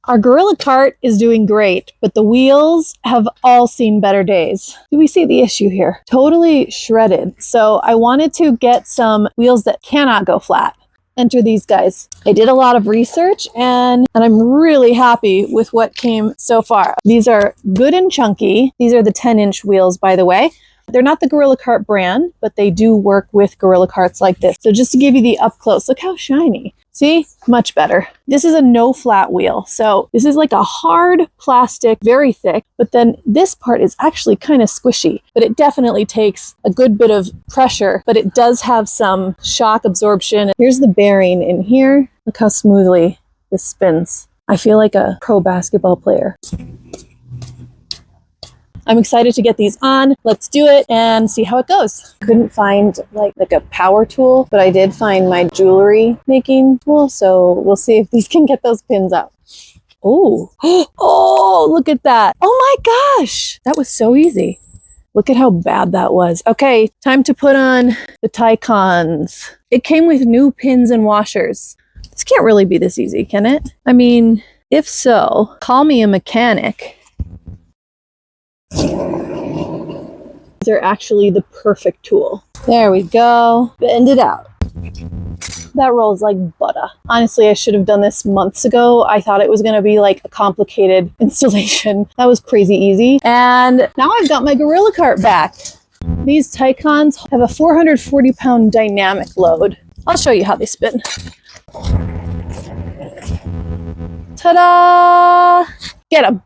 Our Gorilla Cart is doing great, but the wheels have all seen better days. Do we see the issue here? Totally shredded. So I wanted to get some wheels that cannot go flat. Enter these guys. I did a lot of research and I'm really happy with what came so far. These are good and chunky. These are the 10-inch wheels, by the way. They're not the Gorilla Cart brand, but they do work with Gorilla Carts like this. So just to give you the up close, look how shiny. See? Much better. This is a no flat wheel. So this is like a hard plastic, very thick, but then this part is actually kind of squishy, but it definitely takes a good bit of pressure, but it does have some shock absorption. Here's the bearing in here. Look how smoothly this spins. I feel like a pro basketball player. I'm excited to get these on. Let's do it and see how it goes. Couldn't find like a power tool, but I did find my jewelry making tool. So we'll see if these can get those pins out. Oh, oh, look at that. Oh my gosh, that was so easy. Look at how bad that was. Okay, time to put on the TICONNs. It came with new pins and washers. This can't really be this easy, can it? I mean, if so, call me a mechanic. They're actually the perfect tool. There we go. Bend it out. That rolls like butter. Honestly, I should have done this months ago. I thought it was going to be like a complicated installation. That was crazy easy. And now I've got my Gorilla Cart back. These TICONNs have a 440-pound dynamic load. I'll show you how they spin. Ta-da! Get them.